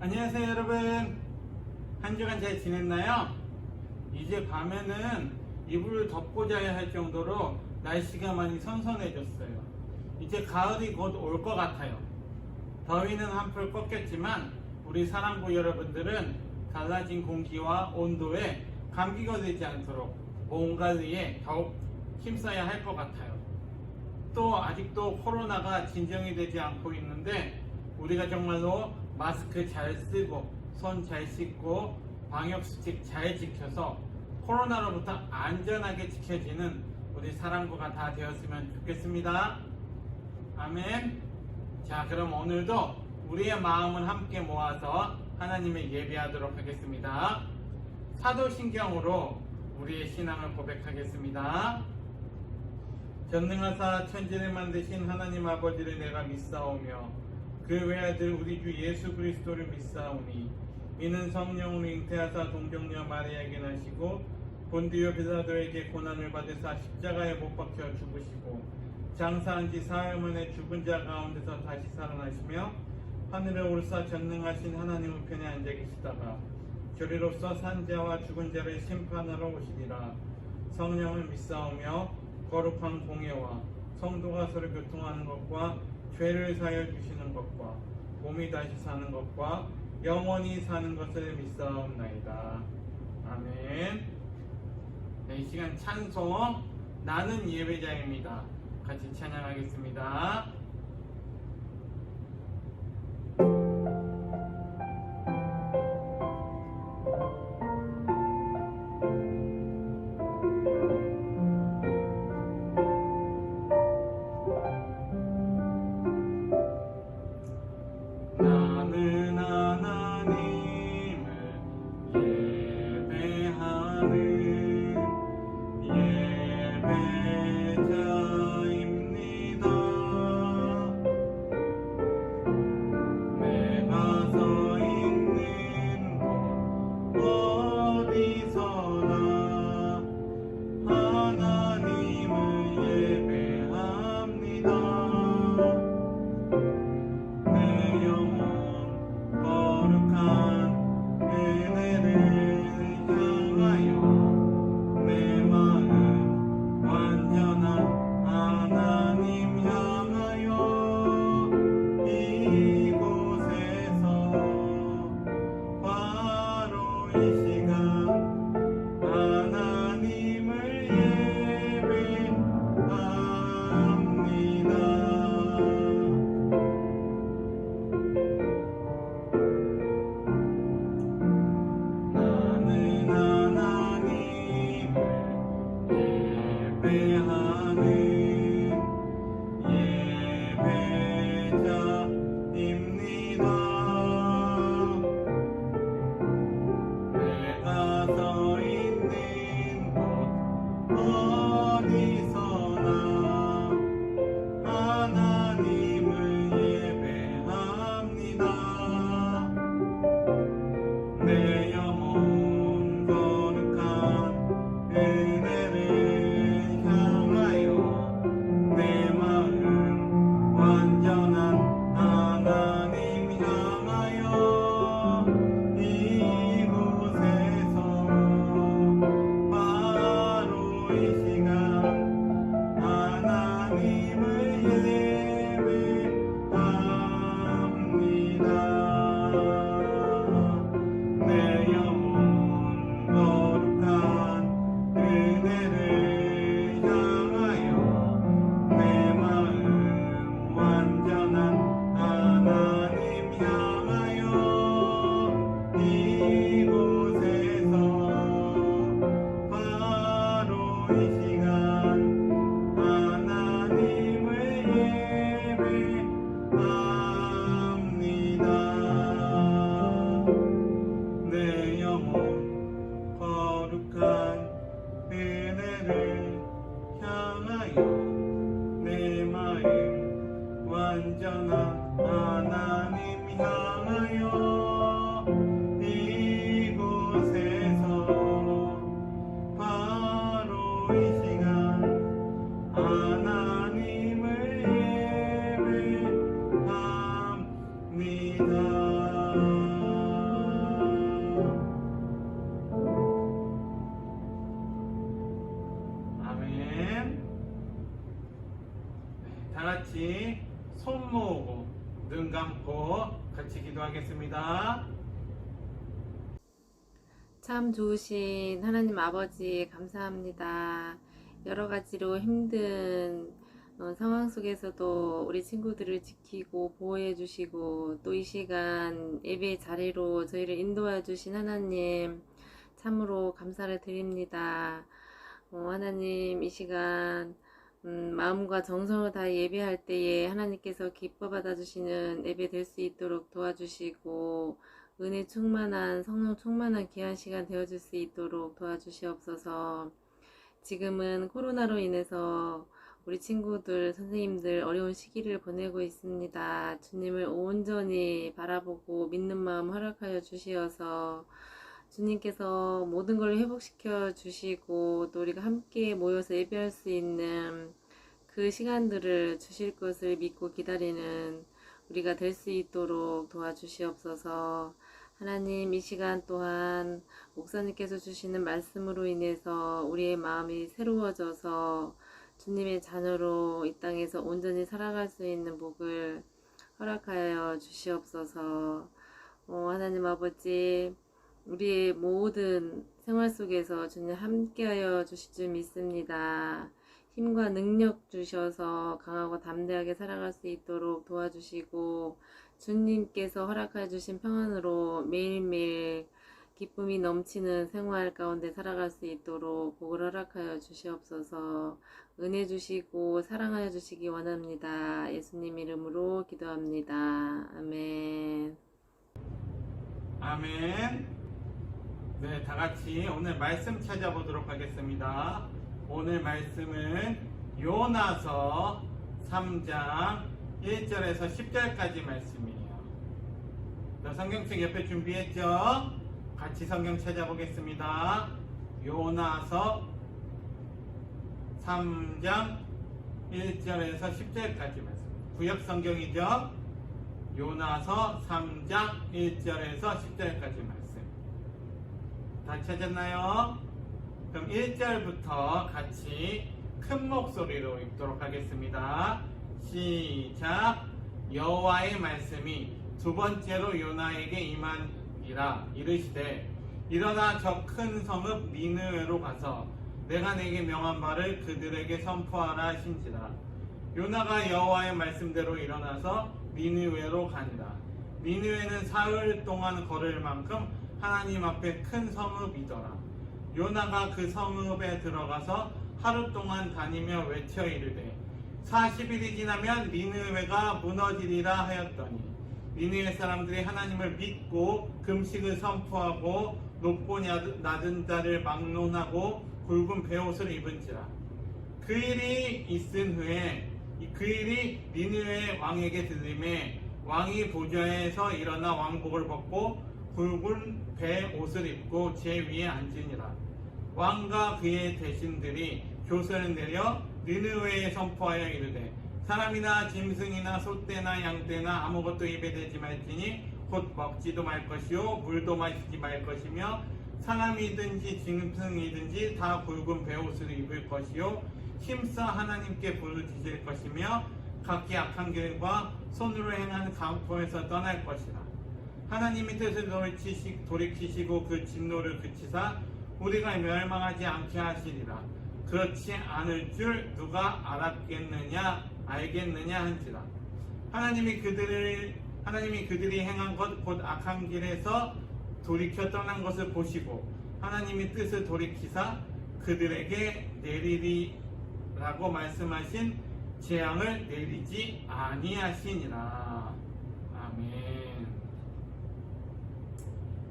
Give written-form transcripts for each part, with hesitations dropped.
안녕하세요 여러분, 한 주간 잘 지냈나요? 이제 밤에는 이불을 덮고 자야 할 정도로 날씨가 많이 선선해졌어요. 이제 가을이 곧 올 것 같아요. 더위는 한풀 꺾였지만 우리 사랑부 여러분들은 달라진 공기와 온도에 감기 걸리지 않도록 몸 관리에 더욱 힘써야 할 것 같아요. 또 아직도 코로나가 진정이 되지 않고 있는데 우리가 정말로 마스크 잘 쓰고 손 잘 씻고 방역수칙 잘 지켜서 코로나로부터 안전하게 지켜지는 우리 사랑부가 다 되었으면 좋겠습니다. 아멘. 자, 그럼 오늘도 우리의 마음을 함께 모아서 하나님의 예배하도록 하겠습니다. 사도신경으로 우리의 신앙을 고백하겠습니다. 전능하사 천지를 만드신 하나님 아버지를 내가 믿사오며 그 외아들 우리 주 예수 그리스도를 믿사오니 이는 성령으로 잉태하사 동정녀 마리아에게 나시고 본디오 빌라도에게 고난을 받으사 십자가에 못 박혀 죽으시고 장사한 지 사흘 만에 죽은 자 가운데서 다시 살아나시며 하늘에 오르사 전능하신 하나님 우편에 앉아 계시다가 저리로서 산자와 죽은 자를 심판하러 오시리라. 성령을 믿사오며 거룩한 공예와 성도가 서로 교통하는 것과 죄를 사여 주시는 것과 몸이 다시 사는 것과 영원히 사는 것을 믿사옵나이다. 아멘. 네, 이 시간 찬송 나는 예배자입니다. 같이 찬양하겠습니다. 나는 하나님을 예배하는 예배자입니다. 내가 서 있는 곳 어디서나 하나님을 예배합니다. 내 영혼 거룩한 은혜를 향하여 내 마음 완전한 하나님 향하여 이곳에서 바로 이 시간 하나님을 예배합니다. 나는 하나님을 예배하는 예배자입니다. 하나님 향하여 이곳에서 바로 이 시간 하나님을 예배합니다. 아멘. 다 같이 손 모으고 눈 감고 같이 기도하겠습니다. 참 좋으신 하나님 아버지 감사합니다. 여러 가지로 힘든 상황 속에서도 우리 친구들을 지키고 보호해 주시고 또 이 시간 예배 자리로 저희를 인도해 주신 하나님 참으로 감사를 드립니다. 하나님 이 시간 마음과 정성을 다해 예배할 때에 하나님께서 기뻐 받아주시는 예배 될 수 있도록 도와주시고 은혜 충만한 성령 충만한 귀한 시간 되어줄 수 있도록 도와주시옵소서. 지금은 코로나로 인해서 우리 친구들 선생님들 어려운 시기를 보내고 있습니다. 주님을 온전히 바라보고 믿는 마음 허락하여 주시어서 주님께서 모든 걸 회복시켜 주시고 또 우리가 함께 모여서 예배할 수 있는 그 시간들을 주실 것을 믿고 기다리는 우리가 될 수 있도록 도와주시옵소서. 하나님 이 시간 또한 목사님께서 주시는 말씀으로 인해서 우리의 마음이 새로워져서 주님의 자녀로 이 땅에서 온전히 살아갈 수 있는 복을 허락하여 주시옵소서. 하나님 아버지 우리의 모든 생활 속에서 주님 함께하여 주실 줄 믿습니다. 힘과 능력 주셔서 강하고 담대하게 살아갈 수 있도록 도와주시고 주님께서 허락해 주신 평안으로 매일매일 기쁨이 넘치는 생활 가운데 살아갈 수 있도록 복을 허락하여 주시옵소서. 은혜 주시고 사랑하여 주시기 원합니다. 예수님 이름으로 기도합니다. 아멘. 아멘. 네, 다 같이 오늘 말씀 찾아보도록 하겠습니다. 오늘 말씀은 요나서 3장 1절에서 10절까지 말씀이에요. 성경책 옆에 준비했죠? 같이 성경 찾아보겠습니다. 요나서 3장 1절에서 10절까지 말씀. 구약 성경이죠? 요나서 3장 1절에서 10절까지 말씀. 다 찾았나요? 그럼 1절부터 같이 큰 목소리로 읽도록 하겠습니다. 시작. 여호와의 말씀이 두 번째로 요나에게 임하니라. 이르시되 일어나 저 큰 성읍 니느웨로 가서 내가 내게 명한 바를 그들에게 선포하라 하신지라. 요나가 여호와의 말씀대로 일어나서 니느웨로 가니라. 니느웨는 사흘 동안 걸을 만큼 하나님 앞에 큰 성읍이더라. 요나가 그 성읍에 들어가서 하루 동안 다니며 외쳐 이르되 40일이 지나면 니느웨가 무너지리라 하였더니 니느웨 사람들이 하나님을 믿고 금식을 선포하고 높고 낮은 자를 막론하고 굵은 베옷을 입은지라. 그 일이 있은 후에 그 일이 니느웨 왕에게 들림에 왕이 보좌에서 일어나 왕복을 벗고 굵은 베옷을 입고 제 위에 앉으니라. 왕과 그의 대신들이 교서를 내려 니느웨에 선포하여 이르되 사람이나 짐승이나 소떼나 양떼나 아무것도 입에 대지 말지니 곧 먹지도 말 것이요 물도 마시지 말 것이며 사람이든지 짐승이든지 다 굵은 베옷을 입을 것이요 힘써 하나님께 부르짖을 것이며 각기 악한 길과 손으로 행하는 강포에서 떠날 것이라. 하나님의 뜻을 돌이키시고 그 진노를 그치사 우리가 멸망하지 않게 하시리라. 그렇지 않을 줄 누가 알겠느냐 한지라. 하나님이 그들이 행한 것 곧 악한 길에서 돌이켜 떠난 것을 보시고 하나님의 뜻을 돌이키사 그들에게 내리리라고 말씀하신 재앙을 내리지 아니하시니라. 아멘.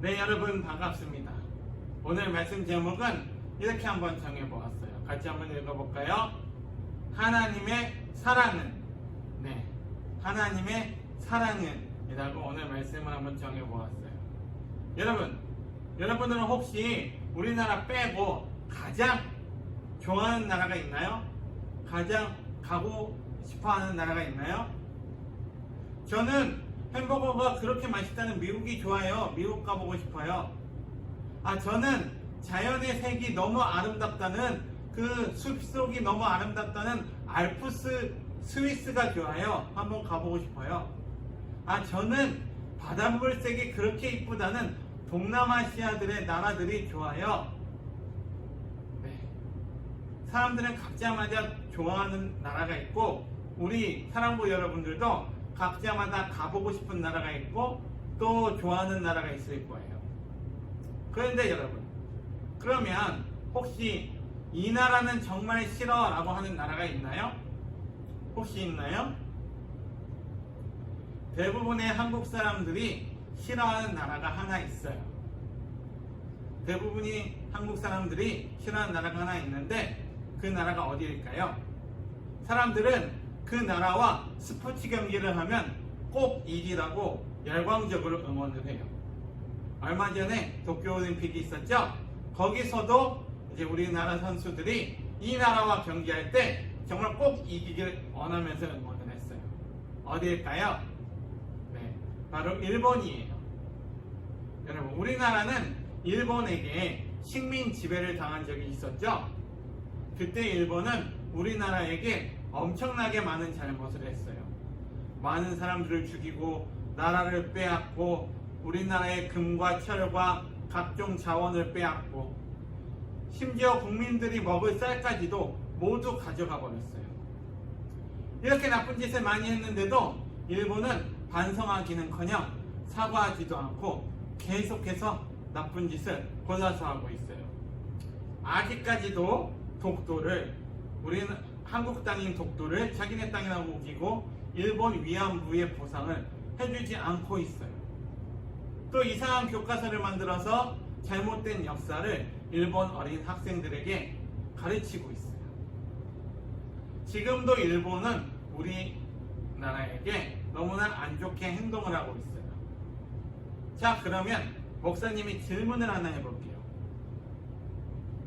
네, 여러분 반갑습니다. 오늘 말씀 제목은 이렇게 한번 정해보았어요. 같이 한번 읽어볼까요? 하나님의 사랑은 하나님의 사랑은이라고 오늘 말씀을 한번 정해보았어요. 여러분들은 혹시 우리나라 빼고 가장 좋아하는 나라가 있나요? 가장 가고 싶어하는 나라가 있나요? 저는 햄버거가 그렇게 맛있다는 미국이 좋아요. 미국 가보고 싶어요. 저는 자연의 색이 너무 아름답다는 그 숲속이 너무 아름답다는 알프스 스위스가 좋아요. 한번 가보고 싶어요. 저는 바닷물색이 그렇게 이쁘다는 동남아시아들의 나라들이 좋아요. 네. 사람들은 각자마다 좋아하는 나라가 있고 우리 사랑부 여러분들도 각자마다 가보고 싶은 나라가 있고 또 좋아하는 나라가 있을 거예요. 그런데 여러분, 그러면 혹시 이 나라는 정말 싫어 라고 하는 나라가 있나요? 혹시 있나요? 대부분의 한국 사람들이 싫어하는 나라가 하나 있어요. 대부분이 한국 사람들이 싫어하는 나라가 하나 있는데 그 나라가 어디일까요? 사람들은 그 나라와 스포츠 경기를 하면 꼭 이기라고 열광적으로 응원을 해요. 얼마 전에 도쿄올림픽이 있었죠? 거기서도 이제 우리나라 선수들이 이 나라와 경기할 때 정말 꼭 이기길 원하면서 응원을 했어요. 어디일까요? 네, 바로 일본이에요. 여러분, 우리나라는 일본에게 식민 지배를 당한 적이 있었죠? 그때 일본은 우리나라에게 엄청나게 많은 잘못을 했어요. 많은 사람들을 죽이고 나라를 빼앗고 우리나라의 금과 철과 각종 자원을 빼앗고 심지어 국민들이 먹을 쌀까지도 모두 가져가 버렸어요. 이렇게 나쁜 짓을 많이 했는데도 일본은 반성하기는커녕 사과하지도 않고 계속해서 나쁜 짓을 골라서 하고 있어요. 아직까지도 독도를 우리는 한국 땅인 독도를 자기네 땅이라고 우기고 일본 위안부의 보상을 해주지 않고 있어요. 또 이상한 교과서를 만들어서 잘못된 역사를 일본 어린 학생들에게 가르치고 있어요. 지금도 일본은 우리나라에게 너무나 안 좋게 행동을 하고 있어요. 자, 그러면 목사님이 질문을 하나 해볼게요.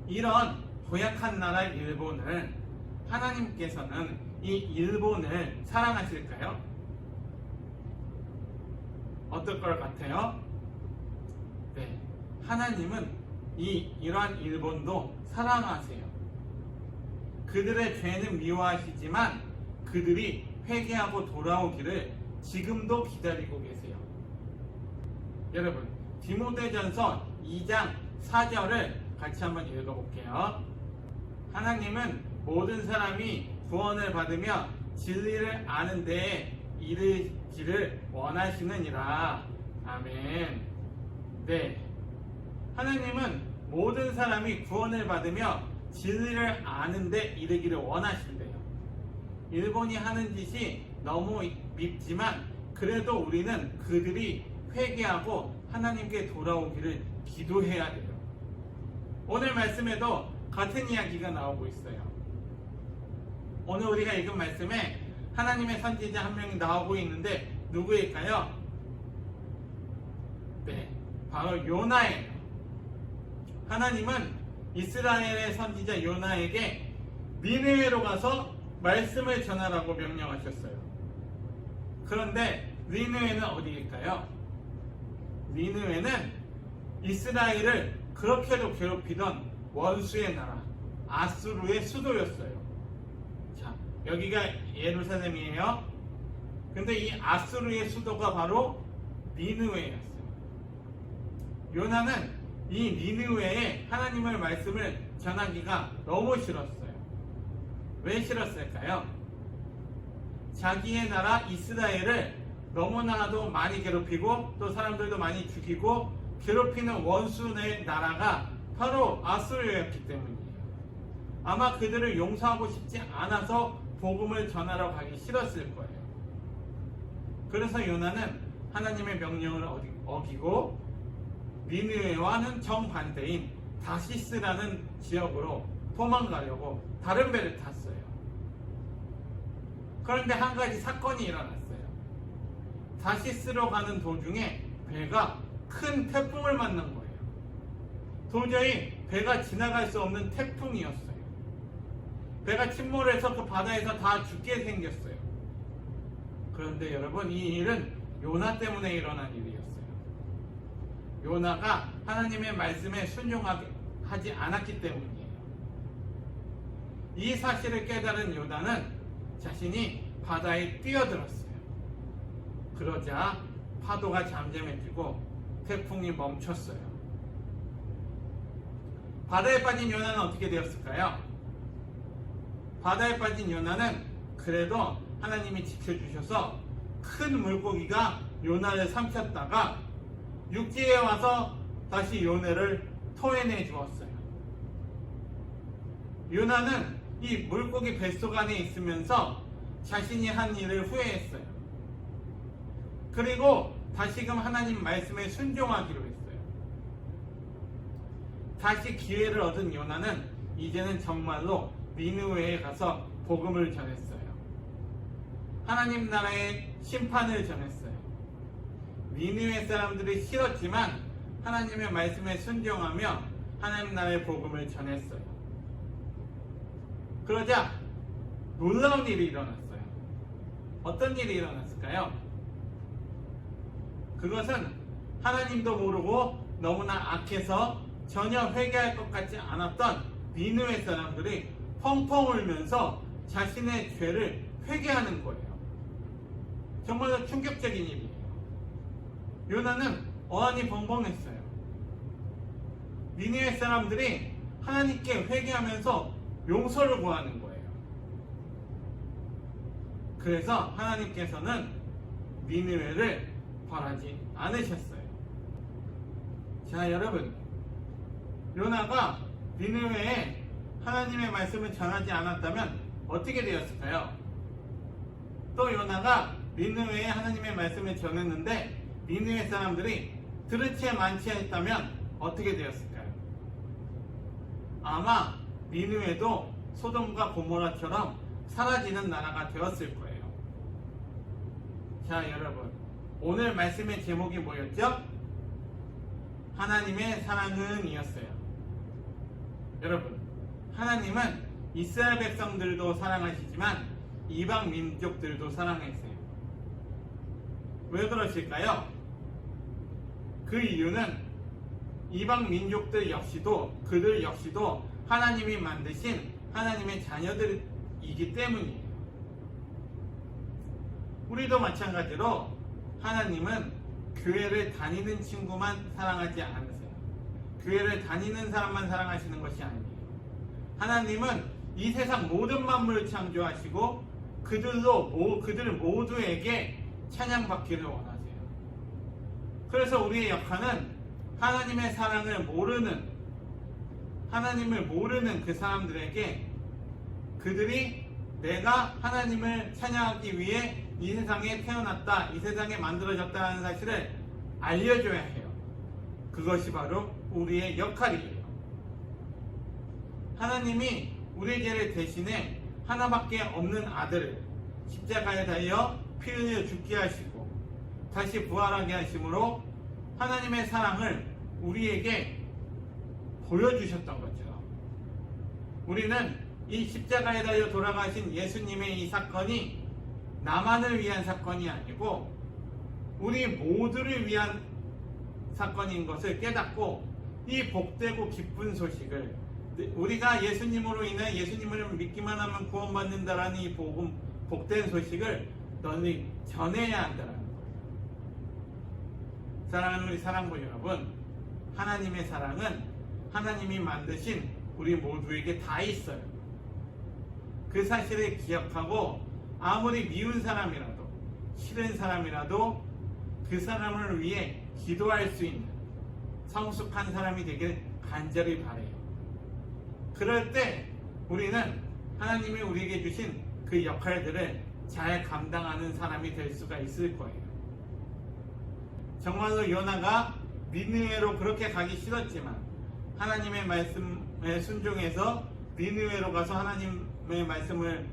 이런 고약한 나라 일본을 하나님께서는 이 일본을 사랑하실까요? 어떨 것 같아요? 네, 하나님은 이러한 일본도 사랑하세요. 그들의 죄는 미워하시지만 그들이 회개하고 돌아오기를 지금도 기다리고 계세요. 여러분, 디모데전서 2장 4절을 같이 한번 읽어볼게요. 하나님은 모든 사람이 구원을 받으며 진리를 아는 데에 이르기를 원하시느니라. 아멘. 네, 하나님은 모든 사람이 구원을 받으며 진리를 아는 데 이르기를 원하신대요. 일본이 하는 짓이 너무 밉지만 그래도 우리는 그들이 회개하고 하나님께 돌아오기를 기도해야 돼요. 오늘 말씀에도 같은 이야기가 나오고 있어요. 오늘 우리가 읽은 말씀에 하나님의 선지자 한 명이 나오고 있는데 누구일까요? 네, 바로 요나예요. 하나님은 이스라엘의 선지자 요나에게 니느웨로 가서 말씀을 전하라고 명령하셨어요. 그런데 니느웨는 어디일까요? 니느웨는 이스라엘을 그렇게도 괴롭히던 원수의 나라 아수르의 수도였어요. 자, 여기가 예루살렘이에요. 근데 이 아수르의 수도가 바로 니느웨였어요. 요나는 이 니느웨에 하나님의 말씀을 전하기가 너무 싫었어요. 왜 싫었을까요? 자기의 나라 이스라엘을 너무나도 많이 괴롭히고 또 사람들도 많이 죽이고 괴롭히는 원수의 나라가 바로 아수르였기 때문이에요. 아마 그들을 용서하고 싶지 않아서 복음을 전하러 가기 싫었을 거예요. 그래서 요나는 하나님의 명령을 어기고 니느웨와는 정반대인 다시스라는 지역으로 도망가려고 다른 배를 탔어요. 그런데 한 가지 사건이 일어났어요. 다시스로 가는 도중에 배가 큰 태풍을 만난 거예요. 도저히 배가 지나갈 수 없는 태풍이었어요. 배가 침몰해서 그 바다에서 다 죽게 생겼어요. 그런데 여러분, 이 일은 요나 때문에 일어난 일이었어요. 요나가 하나님의 말씀에 순종하지 않았기 때문이에요. 이 사실을 깨달은 요나는 자신이 바다에 뛰어들었어요. 그러자 파도가 잠잠해지고 태풍이 멈췄어요. 바다에 빠진 요나는 어떻게 되었을까요? 바다에 빠진 요나는 그래도 하나님이 지켜주셔서 큰 물고기가 요나를 삼켰다가 육지에 와서 다시 요나를 토해내 주었어요. 요나는 이 물고기 뱃속 안에 있으면서 자신이 한 일을 후회했어요. 그리고 다시금 하나님 말씀에 순종하기로 했어요. 다시 기회를 얻은 요나는 이제는 정말로 니느웨에 가서 복음을 전했어요. 하나님 나라의 심판을 전했어요. 니느웨 사람들이 싫었지만 하나님의 말씀에 순종하며 하나님 나라의 복음을 전했어요. 그러자 놀라운 일이 일어났어요. 어떤 일이 일어났을까요? 그것은 하나님도 모르고 너무나 악해서 전혀 회개할 것 같지 않았던 니느웨 사람들이 펑펑 울면서 자신의 죄를 회개하는 거예요. 정말로 충격적인 일이에요. 요나는 어안이 벙벙했어요. 니느웨 사람들이 하나님께 회개하면서 용서를 구하는 거예요. 그래서 하나님께서는 니느웨를 벌하지 않으셨어요. 자, 여러분, 요나가 니느웨에 하나님의 말씀을 전하지 않았다면 어떻게 되었을까요? 또 요나가 니느웨에 하나님의 말씀을 전했는데 니느웨 사람들이 들은 채 만취했다면 어떻게 되었을까요? 아마 니느웨도 소돔과 고모라처럼 사라지는 나라가 되었을 거예요. 자, 여러분, 오늘 말씀의 제목이 뭐였죠? 하나님의 사랑은 이었어요. 여러분, 하나님은 이스라엘 백성들도 사랑하시지만 이방 민족들도 사랑했어요. 왜 그러실까요? 그 이유는 이방 민족들 역시도 그들 역시도 하나님이 만드신 하나님의 자녀들이기 때문이에요. 우리도 마찬가지로 하나님은 교회를 다니는 친구만 사랑하지 않으세요. 교회를 다니는 사람만 사랑하시는 것이 아니에요. 하나님은 이 세상 모든 만물을 창조하시고 그들 모두에게 찬양받기를 원하세요. 그래서 우리의 역할은 하나님의 사랑을 하나님을 모르는 그 사람들에게 그들이 내가 하나님을 찬양하기 위해 이 세상에 태어났다, 이 세상에 만들어졌다는 사실을 알려줘야 해요. 그것이 바로 우리의 역할이에요. 하나님이 우리 죄를 대신해 하나밖에 없는 아들을 십자가에 달려 피 흘려 죽게 하시고 다시 부활하게 하심으로 하나님의 사랑을 우리에게 보여주셨던 거죠. 우리는 이 십자가에 달려 돌아가신 예수님의 이 사건이 나만을 위한 사건이 아니고 우리 모두를 위한 사건인 것을 깨닫고 이 복되고 기쁜 소식을 우리가 예수님으로 인해 예수님을 믿기만 하면 구원받는다라는 이 복된 소식을 널리 전해야 한다는 거예요. 사랑하는 우리 사랑부 여러분, 하나님의 사랑은 하나님이 만드신 우리 모두에게 다 있어요. 그 사실을 기억하고 아무리 미운 사람이라도 싫은 사람이라도 그 사람을 위해 기도할 수 있는 성숙한 사람이 되길 간절히 바라요. 그럴 때 우리는 하나님이 우리에게 주신 그 역할들을 잘 감당하는 사람이 될 수가 있을 거예요. 정말로 요나가 니느웨로 그렇게 가기 싫었지만 하나님의 말씀에 순종해서 니느웨로 가서 하나님의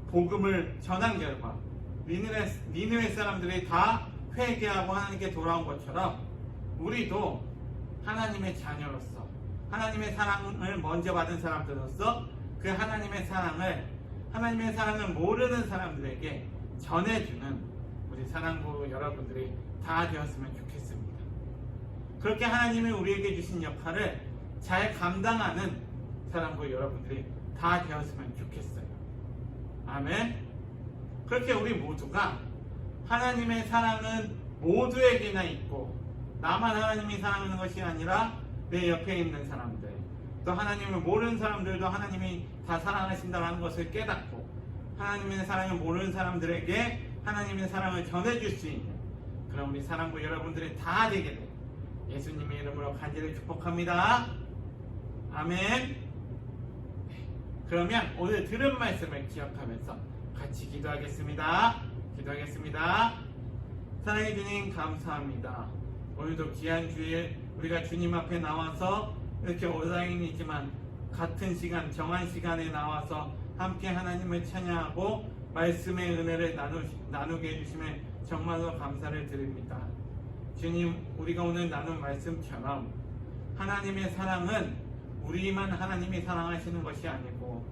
복음을 전한 결과 니느웨 사람들이 다 회개하고 하나님께 돌아온 것처럼 우리도 하나님의 자녀로서 하나님의 사랑을 먼저 받은 사람들로서 그 하나님의 사랑을 모르는 사람들에게 전해주는 우리 사랑부 여러분들이 다 되었으면 좋겠습니다. 그렇게 하나님이 우리에게 주신 역할을 잘 감당하는 사랑부 여러분들이 다 되었으면 좋겠어요. 아멘. 그렇게 우리 모두가 하나님의 사랑은 모두에게나 있고 나만 하나님이 사랑하는 것이 아니라 내 옆에 있는 사람들 또 하나님을 모르는 사람들도 하나님이 다 사랑하신다는 것을 깨닫고 하나님의 사랑을 모르는 사람들에게 하나님의 사랑을 전해줄 수 있는 그런 우리 사랑부 여러분들이 다 되게 돼 예수님의 이름으로 간절히 축복합니다. 아멘. 그러면 오늘 들은 말씀을 기억하면서 같이 기도하겠습니다. 사랑해 주님 감사합니다. 오늘도 귀한 주일 우리가 주님 앞에 나와서 이렇게 온라인이지만 같은 시간 정한 시간에 나와서 함께 하나님을 찬양하고 말씀의 은혜를 나누게 해주심에 정말로 감사를 드립니다. 주님, 우리가 오늘 나눈 말씀처럼 하나님의 사랑은 우리만 하나님이 사랑하시는 것이 아니고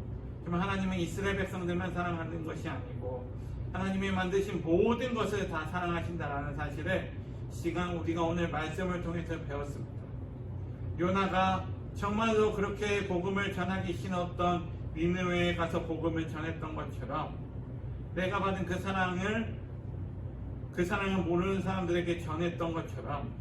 정말 하나님은 이스라엘 백성들만 사랑하는 것이 아니고 하나님이 만드신 모든 것을 다 사랑하신다라는 사실을 시간 우리가 오늘 말씀을 통해서 배웠습니다. 요나가 정말로 그렇게 복음을 전하기 싫었던 니느웨에 가서 복음을 전했던 것처럼 내가 받은 그 사랑을 모르는 사람들에게 전했던 것처럼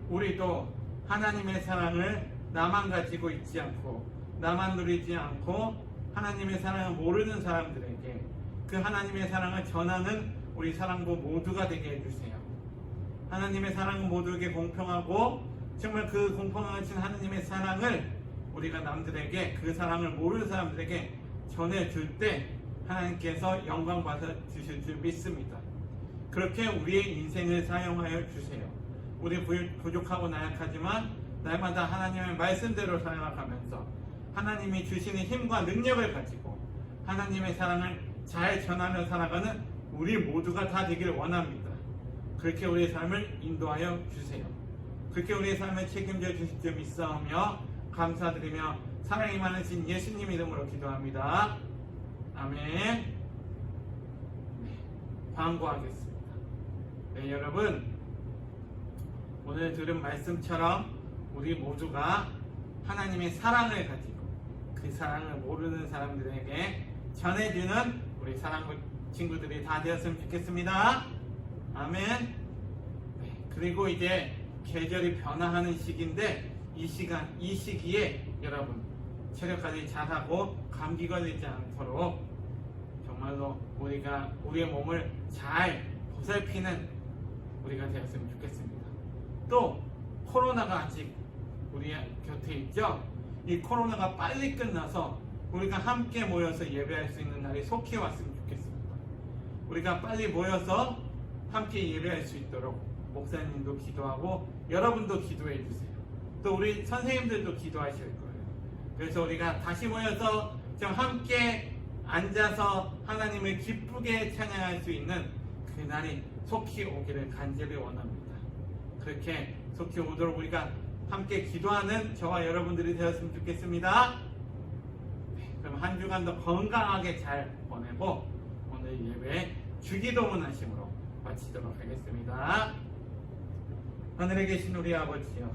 우리도 하나님의 사랑을 나만 가지고 있지 않고 나만 누리지 않고 하나님의 사랑을 모르는 사람들에게 그 하나님의 사랑을 전하는 우리 사랑부 모두가 되게 해주세요. 하나님의 사랑은 모두에게 공평하고 정말 그 공평하신 하나님의 사랑을 우리가 남들에게 그 사랑을 모르는 사람들에게 전해줄 때 하나님께서 영광 받아 주실 줄 믿습니다. 그렇게 우리의 인생을 사용하여 주세요. 우리 부족하고 나약하지만 날마다 하나님의 말씀대로 살아가면서 하나님이 주시는 힘과 능력을 가지고 하나님의 사랑을 잘 전하며 살아가는 우리 모두가 다 되길 원합니다. 그렇게 우리의 삶을 인도하여 주세요. 그렇게 우리의 삶을 책임져 주실 줄 믿사오며 감사드리며 사랑이 많으신 예수님 이름으로 기도합니다. 아멘. 네, 광고하겠습니다. 네, 여러분 오늘 들은 말씀처럼 우리 모두가 하나님의 사랑을 가지고 그 사랑을 모르는 사람들에게 전해주는 우리 사랑부 친구들이 다 되었으면 좋겠습니다. 아멘. 네, 그리고 이제 계절이 변화하는 시기인데 이 시기에 여러분 체력 관리 잘하고 감기 걸리지 않도록 정말로 우리가 우리의 몸을 잘 보살피는 우리가 되었으면 좋겠습니다. 또 코로나가 아직 우리 곁에 있죠. 이 코로나가 빨리 끝나서 우리가 함께 모여서 예배할 수 있는 날이 속히 왔으면 좋겠습니다. 우리가 빨리 모여서 함께 예배할 수 있도록 목사님도 기도하고 여러분도 기도해 주세요. 또 우리 선생님들도 기도하실 거예요. 그래서 우리가 다시 모여서 좀 함께 앉아서 하나님을 기쁘게 찬양할 수 있는 그날이 속히 오기를 간절히 원합니다. 그렇게 속히 오도록 우리가 함께 기도하는 저와 여러분들이 되었으면 좋겠습니다. 네, 그럼 한 주간도 건강하게 잘 보내고 오늘 예배 주기도문 하심으로 마치도록 하겠습니다. 하늘에 계신 우리 아버지여,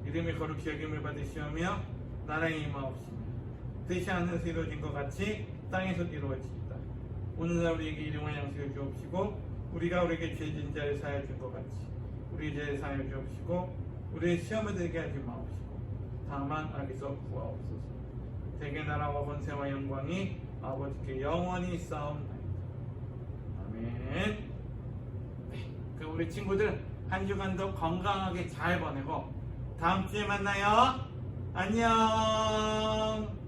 이름이 거룩히 여김을 받으시오며 나라의 임하옵시며 뜻이 하늘에서 이루어진 것 같이 땅에서도 이루어지이다. 오늘날 우리에게 일용할 양식을 주옵시고 우리가 우리에게 죄진 자를 사하여 준 것 같이 우리 죄를 사하여 주옵시고 우리의 시험에 들게 하지 마옵시고 다만 악에서 구하옵소서. 대개 나라와 권세와 영광이 아버지께 영원히 싸움나이다. 아멘. 네, 그럼 우리 친구들 한 주간도 건강하게 잘 보내고 다음 주에 만나요. 안녕.